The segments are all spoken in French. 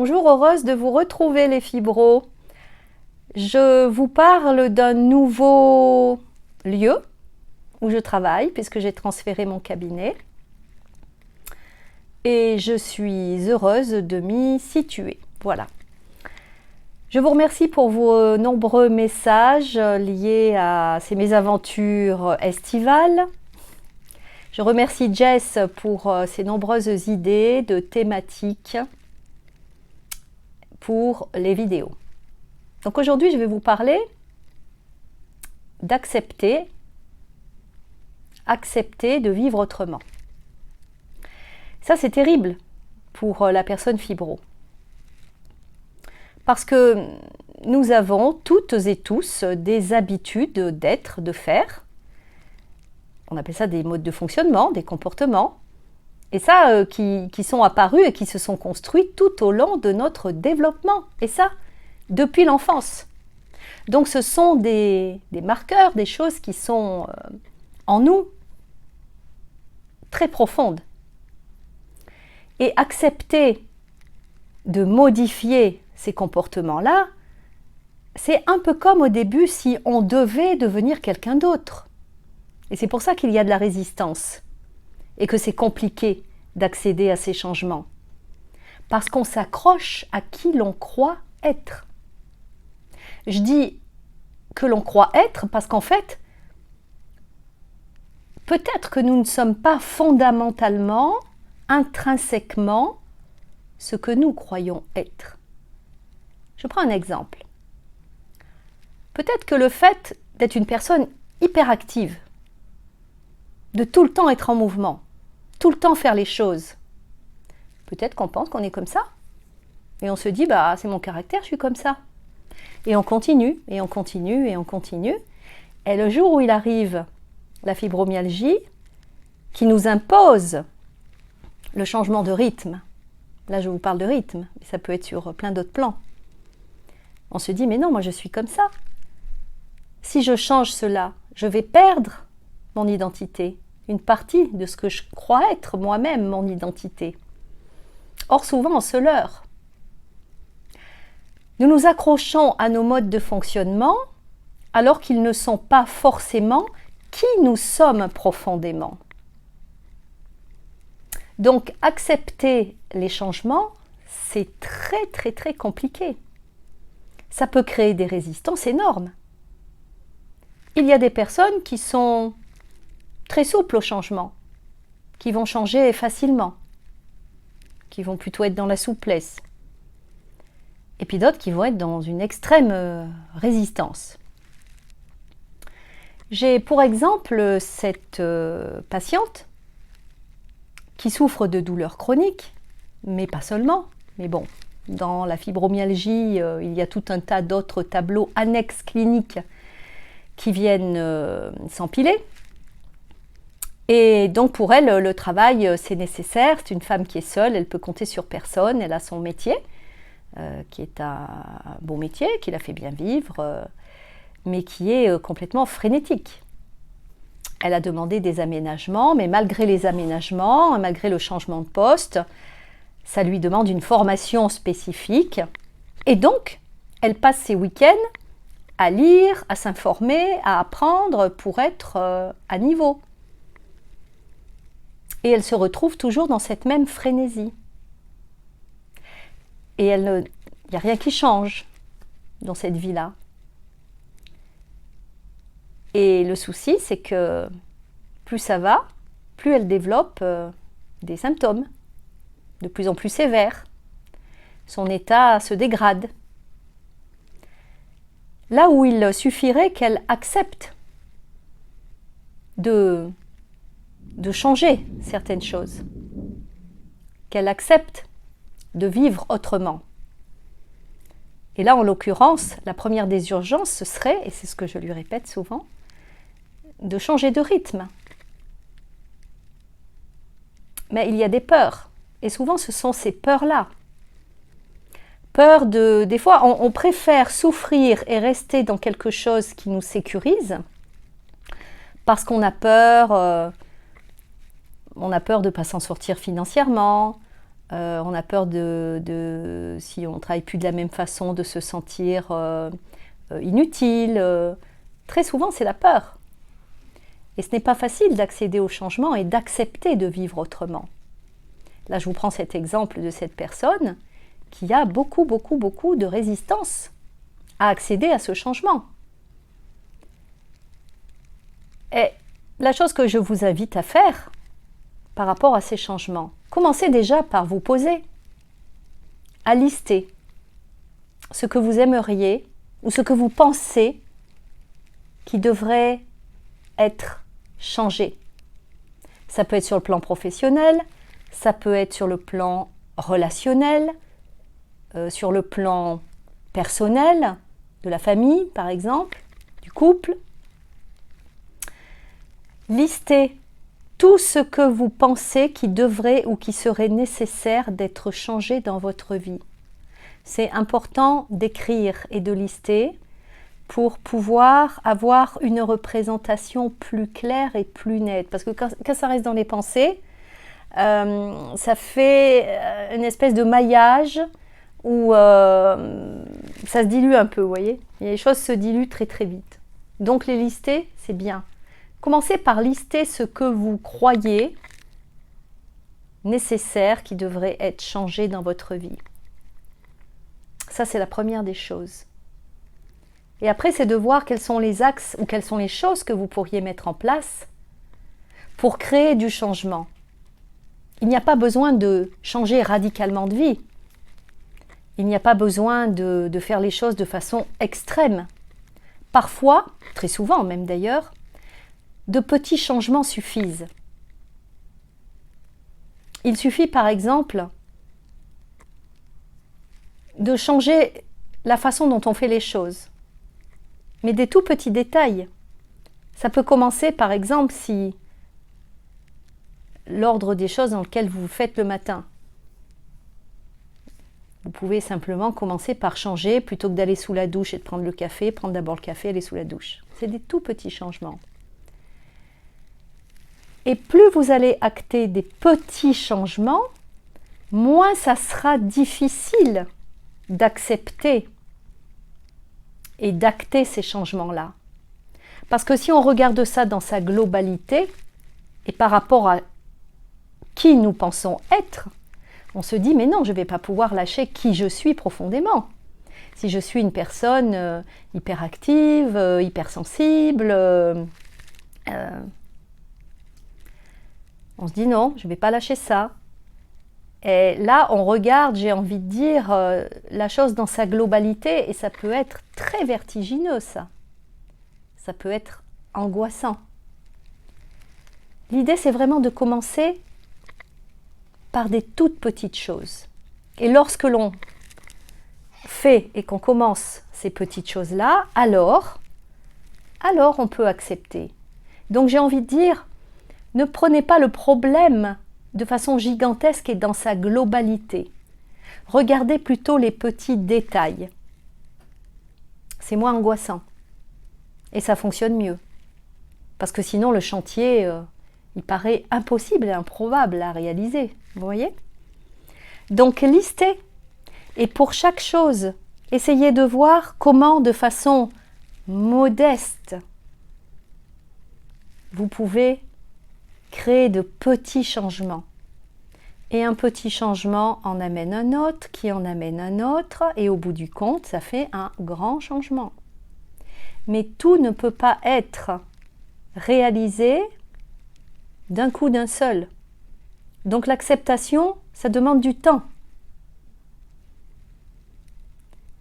Bonjour, heureuse de vous retrouver les fibros. Je vous parle d'un nouveau lieu où je travaille puisque j'ai transféré mon cabinet et je suis heureuse de m'y situer. Voilà. Je vous remercie pour vos nombreux messages liés à ces mésaventures estivales. Je remercie Jess pour ses nombreuses idées de thématiques pour les vidéos. Donc aujourd'hui, je vais vous parler d'accepter de vivre autrement. Ça, c'est terrible pour la personne fibro. Parce que nous avons toutes et tous des habitudes d'être, de faire. On appelle ça des modes de fonctionnement, des comportements. Et ça, qui sont apparus et qui se sont construits tout au long de notre développement. Et ça, depuis l'enfance. Donc ce sont des marqueurs, des choses qui sont en nous, très profondes. Et accepter de modifier ces comportements-là, c'est un peu comme au début si on devait devenir quelqu'un d'autre. Et c'est pour ça qu'il y a de la résistance et que c'est compliqué d'accéder à ces changements. Parce qu'on s'accroche à qui l'on croit être. Je dis que l'on croit être parce qu'en fait, peut-être que nous ne sommes pas fondamentalement, intrinsèquement, ce que nous croyons être. Je prends un exemple. Peut-être que le fait d'être une personne hyperactive, de tout le temps être en mouvement, tout le temps faire les choses, peut-être qu'on pense qu'on est comme ça. Et on se dit, bah c'est mon caractère, je suis comme ça. Et on continue, et on continue, et on continue. Et le jour où il arrive la fibromyalgie, qui nous impose le changement de rythme, là je vous parle de rythme, mais ça peut être sur plein d'autres plans, on se dit, mais non, moi je suis comme ça. Si je change cela, je vais perdre mon identité, une partie de ce que je crois être moi-même, mon identité. Or, souvent, on se leurre. Nous nous accrochons à nos modes de fonctionnement alors qu'ils ne sont pas forcément qui nous sommes profondément. Donc, accepter les changements, c'est très, très, très compliqué. Ça peut créer des résistances énormes. Il y a des personnes qui sont très souples au changement, qui vont changer facilement, qui vont plutôt être dans la souplesse. Et puis d'autres qui vont être dans une extrême résistance. J'ai pour exemple cette patiente qui souffre de douleurs chroniques, mais pas seulement. Mais bon, dans la fibromyalgie, il y a tout un tas d'autres tableaux annexes cliniques qui viennent s'empiler. Et donc pour elle, le travail, c'est nécessaire. C'est une femme qui est seule, elle peut compter sur personne, elle a son métier, qui est un beau métier, qui la fait bien vivre, mais qui est complètement frénétique. Elle a demandé des aménagements, mais malgré les aménagements, malgré le changement de poste, ça lui demande une formation spécifique. Et donc, elle passe ses week-ends à lire, à s'informer, à apprendre pour être à niveau. Et elle se retrouve toujours dans cette même frénésie. Et il n'y a rien qui change dans cette vie-là. Et le souci, c'est que plus ça va, plus elle développe des symptômes de plus en plus sévères. Son état se dégrade. Là où il suffirait qu'elle accepte de changer certaines choses, qu'elle accepte de vivre autrement. Et là, en l'occurrence, la première des urgences, ce serait, et c'est ce que je lui répète souvent, de changer de rythme. Mais il y a des peurs, et souvent ce sont ces peurs-là. Peur des fois, on préfère souffrir et rester dans quelque chose qui nous sécurise, parce qu'on a peur de ne pas s'en sortir financièrement, On a peur si on ne travaille plus de la même façon, de se sentir inutile. Très souvent, c'est la peur. Et ce n'est pas facile d'accéder au changement et d'accepter de vivre autrement. Là, je vous prends cet exemple de cette personne qui a beaucoup de résistance à accéder à ce changement. Et la chose que je vous invite à faire par rapport à ces changements, commencez déjà par vous poser, à lister ce que vous aimeriez ou ce que vous pensez qui devrait être changé. Ça peut être sur le plan professionnel, ça peut être sur le plan relationnel, sur le plan personnel, de la famille par exemple, du couple. Listez tout ce que vous pensez qui devrait ou qui serait nécessaire d'être changé dans votre vie. C'est important d'écrire et de lister pour pouvoir avoir une représentation plus claire et plus nette. Parce que quand ça reste dans les pensées, ça fait une espèce de maillage où ça se dilue un peu, vous voyez. Et les choses se diluent très très vite. Donc les lister, c'est bien. Commencez par lister ce que vous croyez nécessaire qui devrait être changé dans votre vie. Ça, c'est la première des choses. Et après, c'est de voir quels sont les axes ou quelles sont les choses que vous pourriez mettre en place pour créer du changement. Il n'y a pas besoin de changer radicalement de vie. Il n'y a pas besoin de faire les choses de façon extrême. Parfois, très souvent même d'ailleurs, de petits changements suffisent. Il suffit par exemple de changer la façon dont on fait les choses. Mais des tout petits détails. Ça peut commencer par exemple si l'ordre des choses dans lequel vous faites le matin. Vous pouvez simplement commencer par changer, plutôt que d'aller sous la douche et de prendre le café, prendre d'abord le café et aller sous la douche. C'est des tout petits changements. Et plus vous allez acter des petits changements, moins ça sera difficile d'accepter et d'acter ces changements-là. Parce que si on regarde ça dans sa globalité, et par rapport à qui nous pensons être, on se dit, mais non, je ne vais pas pouvoir lâcher qui je suis profondément. Si je suis une personne hyperactive, hypersensible, on se dit non, je ne vais pas lâcher ça. Et là, on regarde, j'ai envie de dire, la chose dans sa globalité, et ça peut être très vertigineux, ça. Ça peut être angoissant. L'idée, c'est vraiment de commencer par des toutes petites choses. Et lorsque l'on fait et qu'on commence ces petites choses-là, alors on peut accepter. Donc j'ai envie de dire, ne prenez pas le problème de façon gigantesque et dans sa globalité. Regardez plutôt les petits détails. C'est moins angoissant. Et ça fonctionne mieux. Parce que sinon, le chantier, il paraît impossible et improbable à réaliser. Vous voyez ? Donc, listez. Et pour chaque chose, essayez de voir comment, de façon modeste, vous pouvez créer de petits changements. Et un petit changement en amène un autre, qui en amène un autre, et au bout du compte, ça fait un grand changement. Mais tout ne peut pas être réalisé d'un coup d'un seul. Donc l'acceptation, ça demande du temps.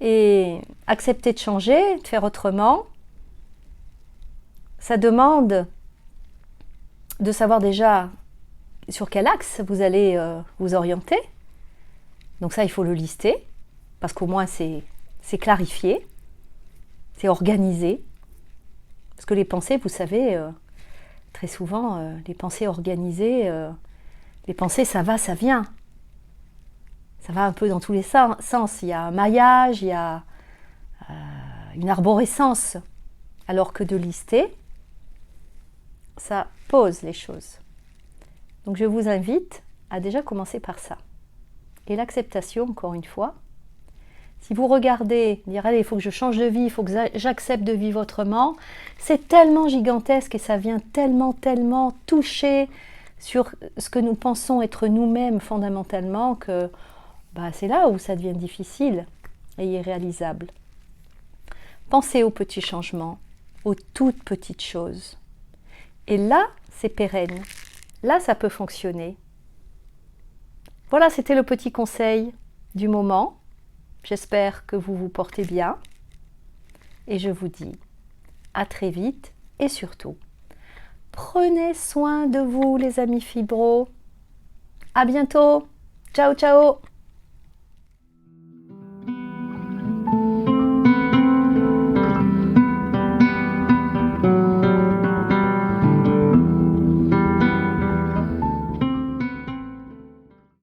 Et accepter de changer, de faire autrement, ça demande de savoir déjà sur quel axe vous allez vous orienter. Donc ça, il faut le lister, parce qu'au moins c'est clarifié, c'est organisé. Parce que les pensées, vous savez, très souvent, les pensées organisées, les pensées, ça va, ça vient. Ça va un peu dans tous les sens. Il y a un maillage, il y a une arborescence. Alors que de lister, ça pose les choses. Donc je vous invite à déjà commencer par ça. Et l'acceptation, encore une fois, si vous regardez, dire allez, il faut que je change de vie, il faut que j'accepte de vivre autrement, c'est tellement gigantesque et ça vient tellement toucher sur ce que nous pensons être nous-mêmes fondamentalement que c'est là où ça devient difficile et irréalisable. Pensez aux petits changements, aux toutes petites choses. Et là, c'est pérenne. Là, ça peut fonctionner. Voilà, c'était le petit conseil du moment. J'espère que vous vous portez bien. Et je vous dis à très vite et surtout, prenez soin de vous les amis fibro. À bientôt. Ciao, ciao.